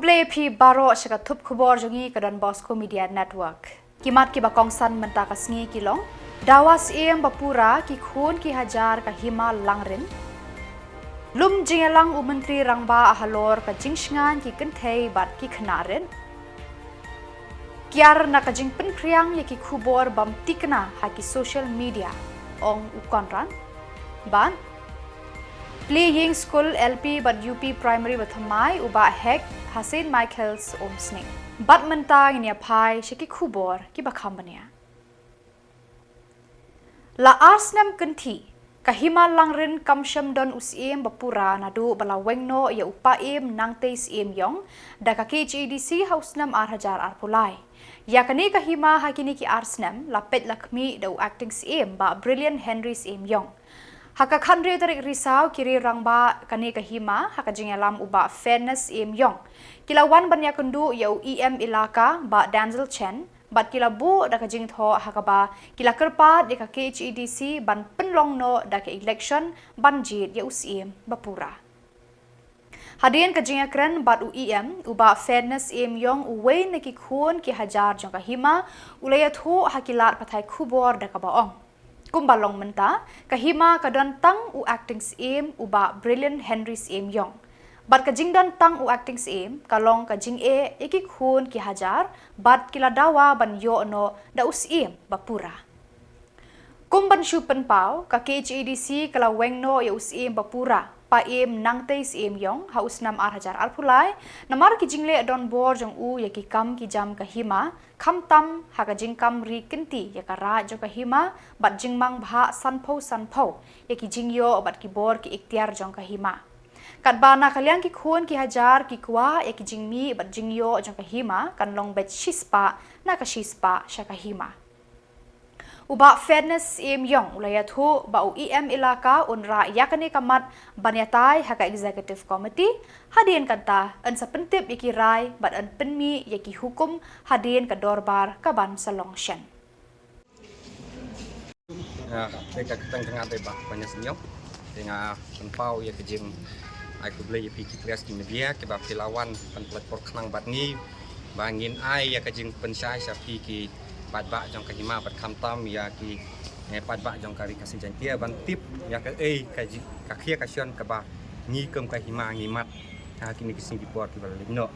Kuble pi baro shaka thup khubor jongi ka Bosco Media Network. Kimat ki bakong san menta ka sngi kilong. Dawas bapura ki khun ki hajar ka hima langrin. Lum jingelang menteri rangba ahalor ka jingsngan ki kenthei bat ki khnarin. Kiar na ka jing penpriang ki khubor bam tikna ha ki social media ong ukonran. Ban Playing School LP but UP Primary Bathamai uba hek Hasin Michaels Omsning. Bat mentang ini apai shiki Khubor ki bakhambania. La arsnam kenti kahima langrin kamsham don usim bapura nadu bala wengno ya upaim nangteis im yong da ka KGDC hausnam arhajar arpulai. Ya kani kahima hakini ki arsnam lapet lakmi da acting sim ba brilliant Henry's im yong. Haka khandre tarik Risaw kiri rangba kani kahima haka jingalam uba fairness im yong. Kila wan banya kundu yau EM ilaka ba Danzel Chen bat kila bu da ka jing tho haka ba kila kerpa de ka KHEDC ban penlong no da ka election ban jit ya usim bapura. Hadian ka jinga kren bat UEM uba fairness im yong uwe ne ki khun ki hajar jong kahima ulaya thu hakilat pathai Khubor da ka baong. Kumbalong menta, kahima kadon tang u acting sim uba brilliant Henry's im yong. Bat kajing don tang u acting sim, kalong kajing iki khun ki hajar, bat kila dawa ban yo no da us im bapura. Kumban shupen pau, ka KHEDC kala weng no ya us im bapura, pa im nangteis im yong, haus nam arhajar arpulai, namar ki jingle don bor jong u ya ki kam ki jam kahima, kam tam haka jing kam ri kenti ya kara jo kahima bat jing mang bha sanpo ya ki jing yo bat ki bor ki ikhtiar jong kahima kat bana kaliang ki khun ki hajar ki kwa ya ki jing mi bat jing yo jong kahima kan long bet shispa na ka shispa sha kahima uba fairness im yong ulaya thu ba EM ilaka unra yakani kamat banyatai haka executive committee hadien kanta an sa pentip yaki rai bat an penmi yaki hukum hadien ka dorbar ka ban salong shen mereka ketengah deba banyak senyum dengan penpau ya kejim aku beli pi kitras ki media ke ba pilawan penplet por khnang bat ni bangin ai ya kejim pensai sapi ki pat ba jong kahima bat kham tam ya ki pat ba jong kari kasih jantia ban tip ya ka ka khia ka sion ka ba ngi kem kahima ngi mat ha kini kising di port ki ba lino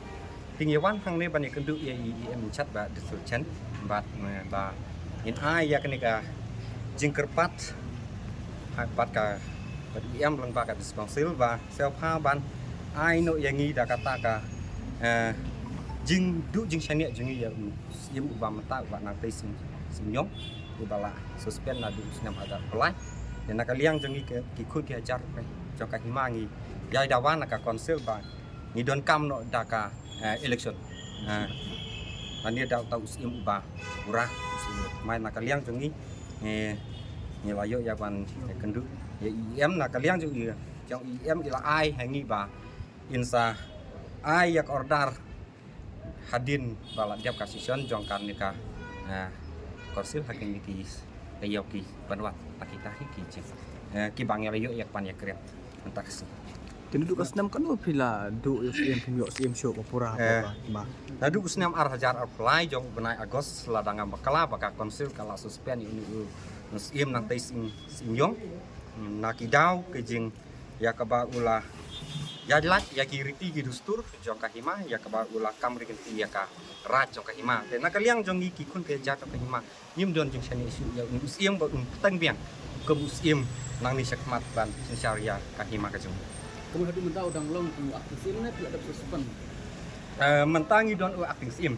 tingyawan hang ne ban ni kendu ya em chat ba de sul chen bat ba in ai ya kini ka jingkerpat ha pat ka bat em lang ba ka responsible ba sel pha ban ai no ya ngi da kata ka jing du jing chania jing ya yem uba mata uba nang tei sim nyong ubala suspend na du snam ada pelai dan nakaliang jeng ki khun ki ajar cho ka himangi yai dawan ka konsil ba ni don kam no da ka election ani da tau sim uba murah mai nakaliang jeng ni layo ya ban kendu ya em nakaliang jeng trong em ila ai hangi ba insa ai yak ordar hadin bala diap kasison jongkan nika korsil hakin ki kayoki banwat takita ki bangel yo yak pan yak krem antaksi tindu kasnam kan pila du sim pimyo sim show pura ba nadu kusnam arhajar apply jong benai agos ladanga bakala baka konsil kala suspend ini sim nang tais sim yong nakidau kejing yakaba ulah Jylla ya kiriti ki dustur jong kahima ya ka ulah kamri kenti ya ka raj jong kahima te nakaliang jong ki kun ke ja kahima nim don jong shani isu ya usim ba tang biang ke usim nang ni sakmat ban syariah kahima ka jong kamu hadu mentau dang long ku aktisim na tidak ada suspend mentangi don acting sim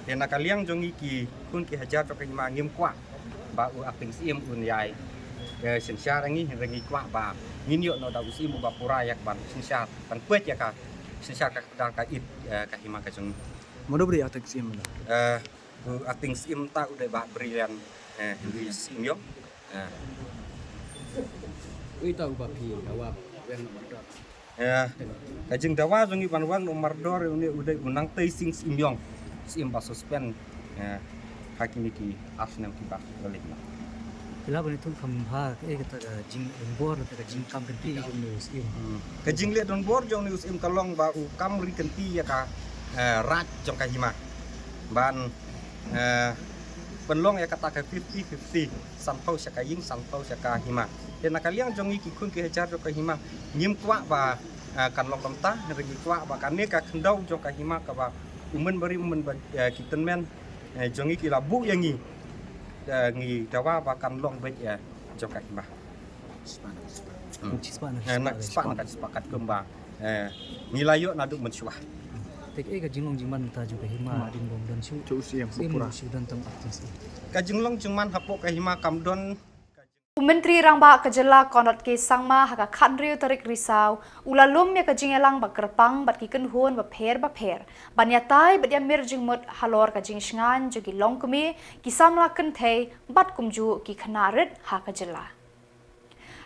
te nakaliang jong ki kun ki hajar jong kahima ngim kwa ba acting sim un yai syariah ngi kwa ba Ninyo no da usim ba pura yak ban sinsat ban puet ya ka sinsat ka dal ka it ka hima ka jung mono beri atak sim acting sim ta udah ba brilliant sim yo ui tau ba pi dawa wen mardor ka jung dawa jung ban wan no mardor ni udah unang tei sim yong sim ba suspend hakini ki arsenal ki ba balik Kila bani tu kambha kata jing bor kata jing kam kenti news im ka jing le don bor jong news im kalong ba u kam ri kenti ya ka raj jong kahima ban penlong ya kata ke 50-50 sanpau syaka ying sanpau syaka hima dan nakaliang jongi ki kun ki hajar jong kahima nyim kwa ba kan long tamta regi kwa ba kan ne ka khendau jong kahima ka ba umen bari umen kiten men jongi ki labu yangi ngi dawa ba kan long bet ya jong kahima nak sepakat kembang nilayo naduk mencuah tek ega jinglong jingman ta juga hima din bom dan shu Cho UCM Papura. dan tang aktif kajinglong jengman hapok kahima kamdon Menteri Rangba ke Jylla konrat ke Sangma haka khandriu tarik Risaw ulalum ya ke jingelang bakerpang bat ki kenhun bapher banyatai bat ya mir jingmut halor ka jingsngan jogi longkumi ki Samla kenthei bat kumju ki khanarit haka Jylla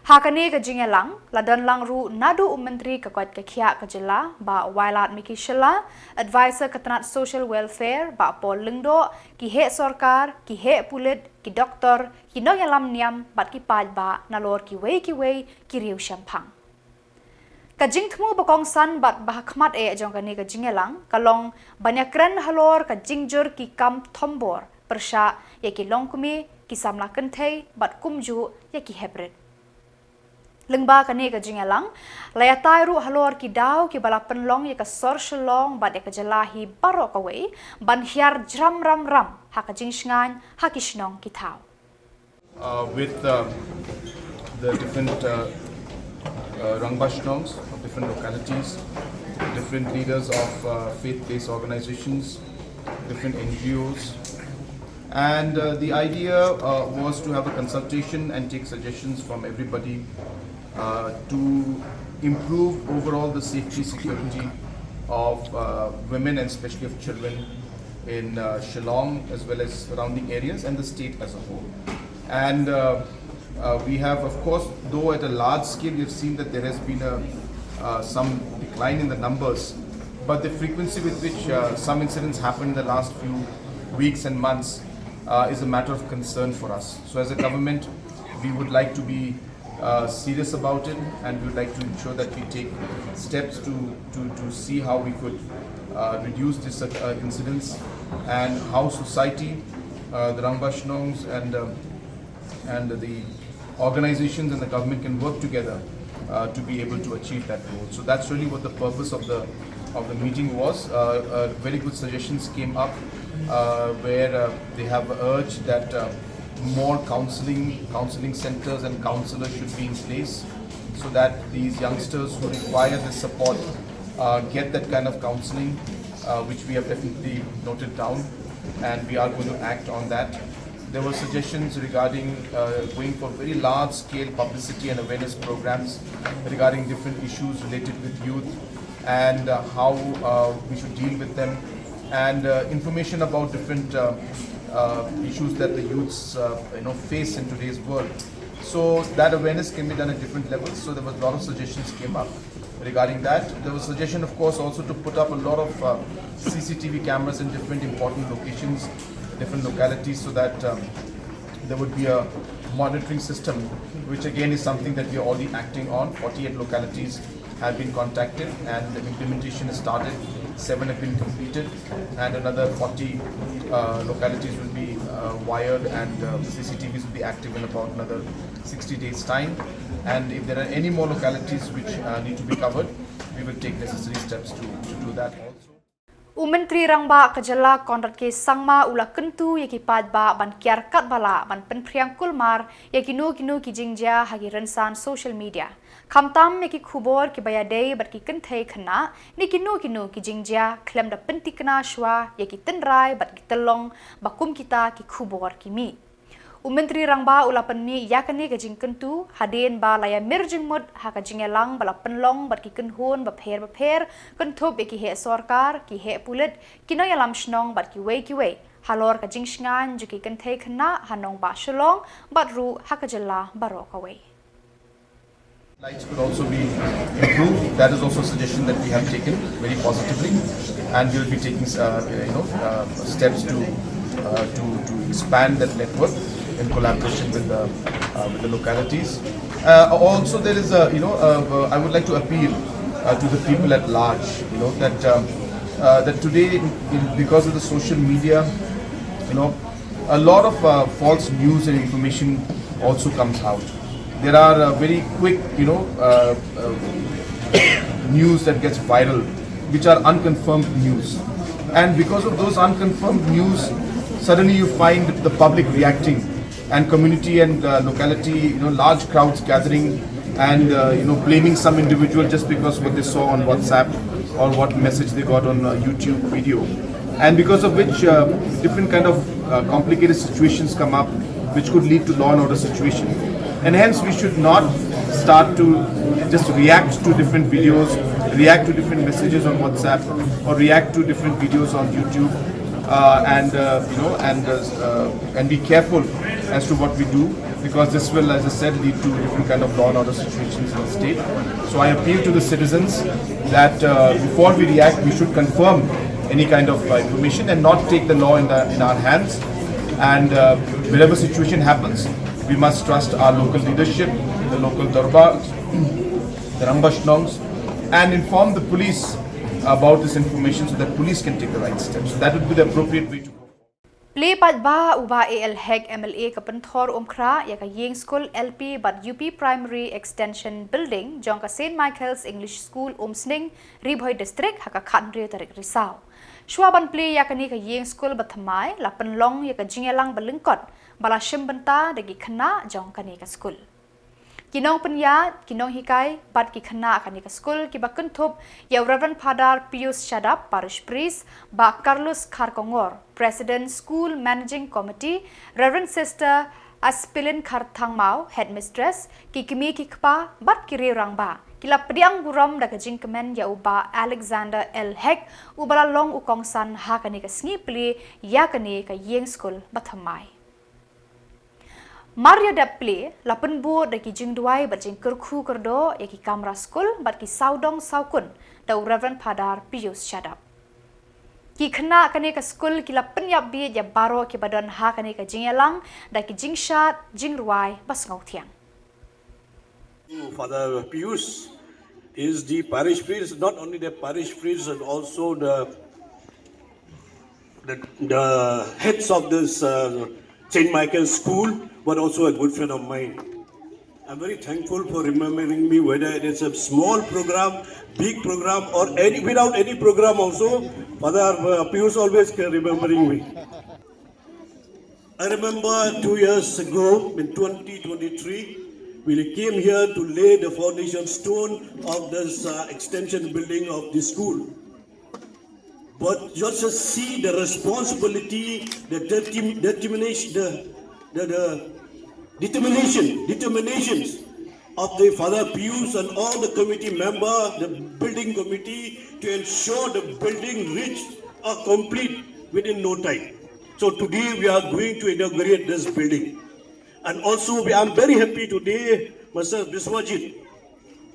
hakani ke jingelang ladan langru nadu menteri ke kuat ke khia ke Jylla ba wailat miki Shillong advisor ketenat social welfare ba pol lengdo ki he sarkar ki he pulit ki doktor ki no yalam niam bat ki paj ba nalor ki wei ki riu shampang ka jingthmu bakong san bat ba khmat jong kani ke jingelang kalong banyakran halor ka jingjur ki kam thombor persha ya ki longkumi ki Samla kenthei bat kumju ya ki hebret lengba kani ke jingelang layatai ru halor ki dau ki bala penlong ya ka sor Shillong bat ya ka Jylla hi barok away ban hiar jram ram haka jingsngan haki shnong ki thau with the different rangbashnongs of different localities, different leaders of faith-based organizations, different NGOs. And the idea was to have a consultation and take suggestions from everybody to improve overall the safety security of women and especially of children in Shillong as well as surrounding areas and the state as a whole. And we have, of course, though at a large scale, we have seen that there has been some decline in the numbers, but the frequency with which some incidents happened in the last few weeks and months is a matter of concern for us. So as a government, we would like to be serious about it, and we would like to ensure that we take steps to see how we could reduce these incidents and how society, the Rangbashnongs and the organizations and the government can work together to be able to achieve that goal. So that's really what the purpose of the meeting was. Very good suggestions came up where they have urged that more counseling centers and counselors should be in place so that these youngsters who require this support get that kind of counseling, which we have definitely noted down, and we are going to act on that. There were suggestions regarding going for very large-scale publicity and awareness programs regarding different issues related with youth and how we should deal with them, and information about different issues that the youths face in today's world. So that awareness can be done at different levels. So there was a lot of suggestions came up regarding that. There was a suggestion, of course, also to put up a lot of CCTV cameras in different important locations, different localities, so that there would be a monitoring system, which again is something that we are already acting on. 48 localities have been contacted and the implementation is started. 7 have been completed and another 40 localities will be wired, and CCTVs will be active in about another 60 days time. And if there are any more localities which need to be covered, we will take necessary steps to do that also. Menteri Rangba ke Jylla konrat ke Sangma ula kentu yaki padba ban kiar kat bala ban penpriang kulmar yaki nu ki jingja hagi rensan social media. Kamtam yaki Khubor ki bayadei bat ki kenthei khana ni ki nu ki jingja klem da penti kena shwa yaki tenrai bat ki telong bakum kita ki Khubor ki mi. Menteri Rangba ula penmi yakani ke jing kentu hadin ba laya mirjing mud haka jingelang bala penlong bat ki kenhun bapher kentup yaki he sarkar ki he pulit kino yalam shnong bat ki wei halor ka jingsngan juki kenthei khana hanong ba Shillong bat ru haka Jylla barok away. Lights could also be improved. That is also a suggestion that we have taken very positively, and we will be taking steps to expand that network in collaboration with the localities. Also, there is I would like to appeal to the people at large, that that today, because of the social media, a lot of false news and information also comes out. There are very quick, news that gets viral, which are unconfirmed news. And because of those unconfirmed news, suddenly you find the public reacting, and community and locality, large crowds gathering, and blaming some individual just because what they saw on WhatsApp or what message they got on YouTube video, and because of which different kind of complicated situations come up, which could lead to law and order situation. And hence we should not start to just react to different videos, react to different messages on WhatsApp, or react to different videos on YouTube, and be careful as to what we do, because this will, as I said, lead to different kind of law and order situations in the state. So I appeal to the citizens that before we react, we should confirm any kind of information and not take the law in our hands. And wherever situation happens, we must trust our local leadership, the local darbars, the rambashnongs, and inform the police about this information so that police can take the right steps. So that would be the appropriate way to go. Play pat ba uba ALHEC MLA kapenthor umkra ya ka yeng school LP but UP Primary Extension Building jong ka St Michael's English School Umsning Ribhoi District haka khanre tarik Risaw. Shwaban play ya kani ka yeng school bathamai la penlong ya ka Jylla balengkot bala shimbenta dagi khana jong kani ka school. Kinong penya, kinong hikai, bat ki khana kani ka school ki bakuntup ya Reverend Father Pius Shadap Parish Priest ba Carlos Kharkongor President School Managing Committee, Reverend Sister Aspilin Kharthangmau Headmistress ki kimi ki kpa bat ki rangba kila pediang buram da ka jingkemen ya uba Alexander L Hek ubala long ukongsan ha kani ka sngi pli ya kani ka yeng school bathamai. Maria Daple, lapan bu daki jingduai berjing kerku kerdo yaki kamera school bat ki saudong saukun da Reverend Padar Pius Shadap. Ki kena kane ka school ki lapan yap bi ya baro ki badan ha kane ka Jylla daki jingshat jingruai bas ngau thiang. Father Pius is the parish priest, not only the parish priest and also the heads of this St. Michael's School, but also a good friend of mine. I'm very thankful for remembering me, whether it is a small program, big program, or without any program also. Father Pius always remembering me. I remember 2 years ago, in 2023, we came here to lay the foundation stone of this extension building of the school. But just to see the responsibility, the determinations of the Father Pius and all the committee members, the building committee, to ensure the building reached or complete within no time. So today we are going to inaugurate this building. And also I am very happy today, Mr. Biswajit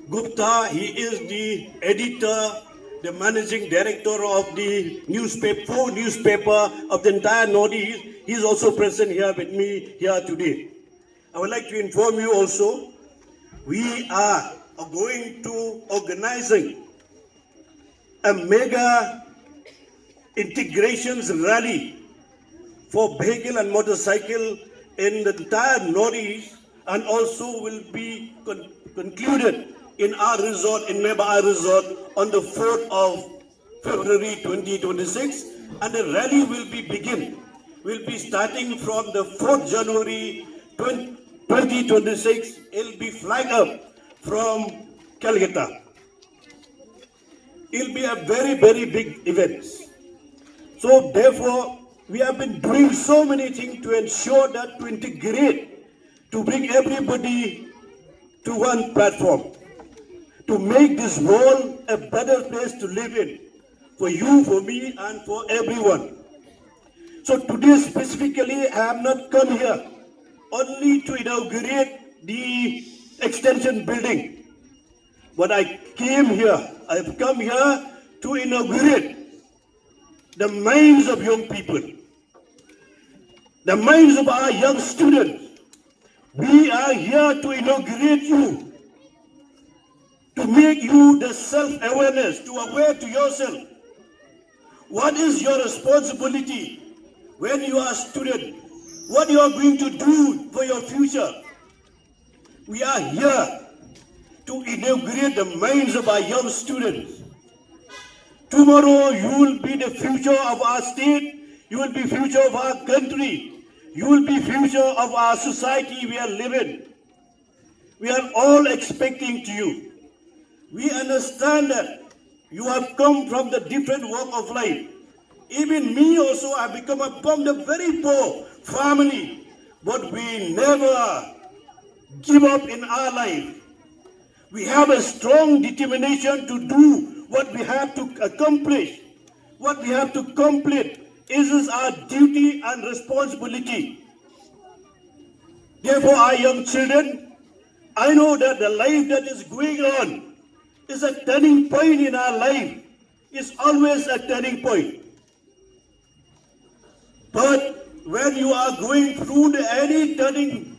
Gupta, he is the editor, the managing director of the newspaper of the entire Northeast. He is also present here with me here today. I would like to inform you also, we are going to organizing a mega integrations rally for vehicle and motorcycle in the entire Northeast, and also will be concluded in our resort, in Meghalaya Resort, on the 4th of February 2026, and the rally will be starting from the 4th January 2026. It will be flying up from Calcutta. It will be a very, very big event. So therefore, we have been doing so many things to ensure that, to integrate, to bring everybody to one platform, to make this world a better place to live in, for you, for me, and for everyone. So today specifically, I have not come here only to inaugurate the extension building, but I have come here to inaugurate the minds of young people, the minds of our young students. We are here to inaugurate you, to make you the self-awareness, to aware to yourself What is your responsibility when you are a student? What you are going to do for your future? We are here to inaugurate the minds of our young students. Tomorrow you will be the future of our state, you will be future of our country, you will be future of our society we are living. We are all expecting to you. We understand that you have come from the different walk of life. Even me also, I become from the very poor family, but we never give up in our life. We have a strong determination to do what we have to accomplish. What we have to complete is our duty and responsibility. Therefore, our young children, I know that the life that is going on is a turning point in our life. It's always a turning point. But when you are going through any turning,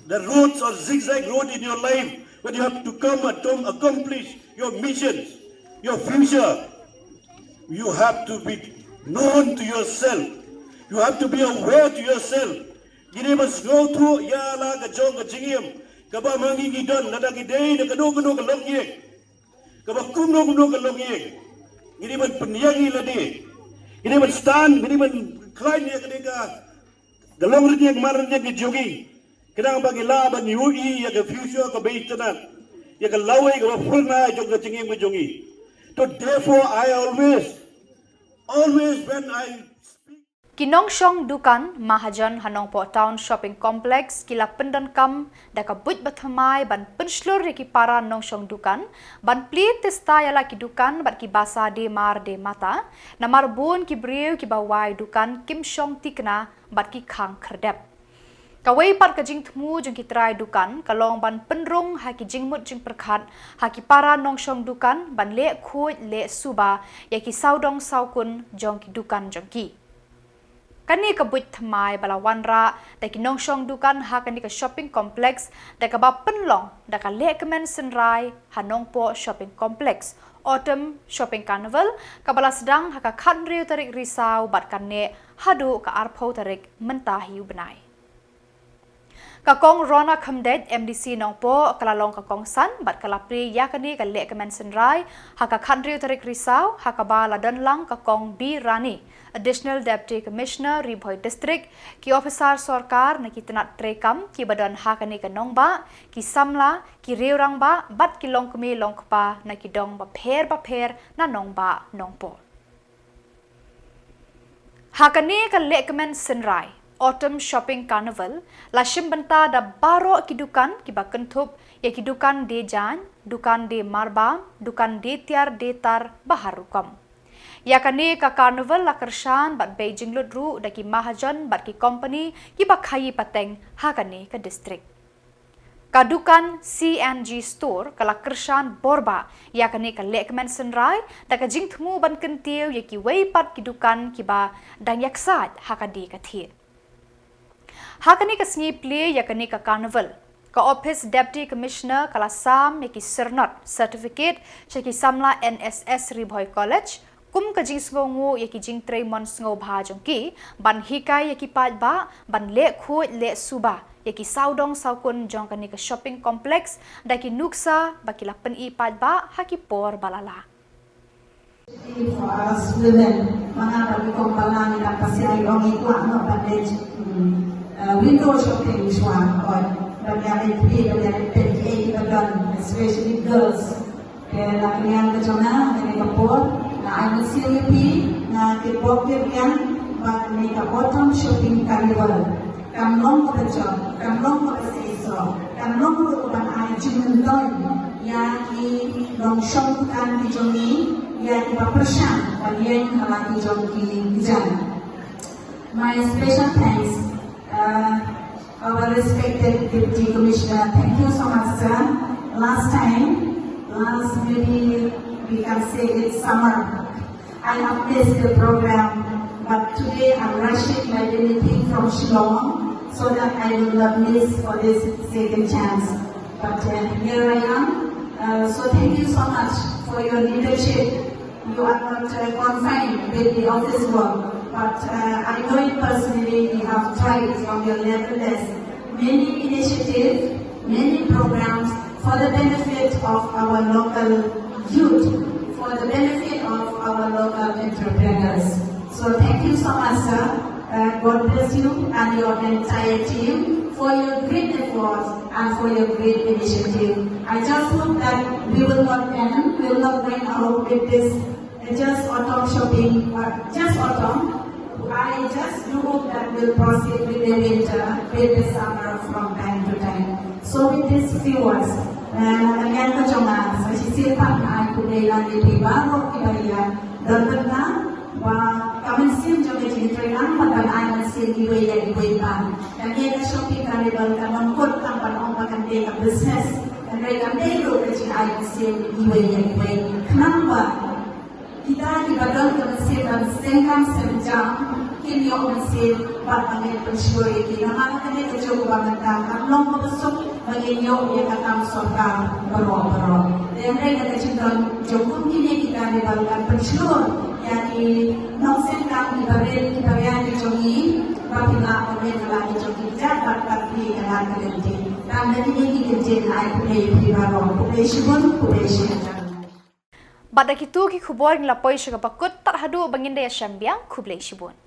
the roads or zigzag road in your life, when you have to come and accomplish your missions, your future, you have to be known to yourself. You have to be aware to yourself. Gini mas go through ya la ka jong ka jingim ka ba mangi gidon na dagi day na kanu kanu ka longyek ka ba kumno ka longyek. Gini man penyangi ladi. Gini man stand, gini man climb ya ka galong rin yang maran yang jogi. Kena bagi laban yui ya ka future ka baitanan. Ya ka laway ka ba purna jong ka jingim ka jongi. So therefore I always when I Kinongshong dukan Mahajan Hanongpo Town Shopping Complex kila pendankam daka but bathamai ban penslur ki para nongshong dukan ban plit testa yala ki dukan bat ki basa de mar de mata namar bon ki breu ki bawai dukan kimshong tikna bat ki khang kherdep kawai par ka jing thmu jing ki trai dukan kalong ban penrung ha ki jing mut jing perkhat ha ki para nongshong dukan ban le khoj le suba ya ki saudong saukun jong ki dukan jong ki Kani ka buit thamai balawan ra da ki nongshong dukan ha kani ka shopping complex da ka ba penlong da ka lekmen senrai hanongpo shopping complex autumn shopping carnival ka bala sedang ha ka khanriu tarik Risaw bat kanne hadu ka arpho tarik mentahi benai Kakong Rona Khamdet MDC nongpo kalalong kakong san bat kalapri yakani ka lekmen senrai ha ka khanriu tarik Risaw ha ka ba ladan lang kakong B Rani Additional Deputy Commissioner Ribhoy District ki officer sarkar na kitanat trekam ki badan hakani ka nongba ki Samla ki reurang ba bat ki longkmi longkpa na ki dong ba pher na nongba nongpo hakani ka lekmen senrai Autumn Shopping Carnival lashim banta da baro ki dukan ki bakentup ya ki dukan de jan dukan de marba dukan de tiar de tar baharukam Yakani ka carnival la kershan bat Beijing ludru daki Mahajan bat ki company ki bakhayi pateng hakani ka district. Kadukan CNG store kala kershan borba yakani ka lekmen senrai daka jingthmu ban kentiu yaki weipat ki dukan ki ba dang yaksat hakadi ka thi. Hakani ka sngi play yakani ka carnival ka office deputy commissioner kala sam yaki sernot certificate cheki Samla NSS Ribhoy College kum ka jing sngongu yaki jing trei mon sngo bha jongki ban hikai yaki pat ba ban le khoj le suba yaki saudong saukun jongkani ka shopping complex daki nuksa bakila pen I pat ba haki por balala for us women mga pagkumpana nila kasi ay ongi kwa no bandage window shopping shwa or bagay especially girls kaya lakihan ka jona kapor I will see you na Khuborjylla but make a autumn shopping carnival. Kamlong ko job, kamlong ko Risaw, kamlong ko ban ay jimundoy. Ya ki nongshong kan ki jongi, ya ki paprashan palyen hala ki jongi jan. My special thanks, our respected Deputy Commissioner. Thank you so much, sir. Last maybe we can say it's summer. I have missed the program, but today I'm rushing my anything from Shillong so that I will not miss for this second chance. But here I am. So thank you so much for your leadership you are not confined with the office work. But I know it personally, we have tried from your level. There's many initiatives, many programs for the benefit of our local youth, for the benefit of our local entrepreneurs. So thank you so much, sir. God bless you and your entire team for your great efforts and for your great initiative. I just hope that we will not end, we will not bring out with this just autumn shopping, just autumn. I just do hope that we'll proceed with the winter, with the summer from time to time. So with these few words, again ko jangan, sa sisipan ay kulilan di bago kibaya, dapat na kami sim juga ceritakan makan ayam sim iwe yang iwe pan. Dan dia shopping carnival kaman kot kapan orang makan dia business. Dan mereka dulu kecil ayam sim iwe yang iwe. Kenapa kita di badan kami sim dan setengah sejam kini orang sim buat panggil pensyuri kita. Nama kami kecil banget kan. Long besok bagi yo yang akan sorkan berok. Dan mereka kecil dan jauh kini kita di badan pensyuri. Yani nongsen kami ibarat kita yang dicogi, apabila orang yang dicogi jabat tapi yang terjadi. Dan dari ini kita ay play baru, play shibun. Badak itu ki Khubor nglapoy siya kapakut tarhadu bangin daya syambiang kublay shibun.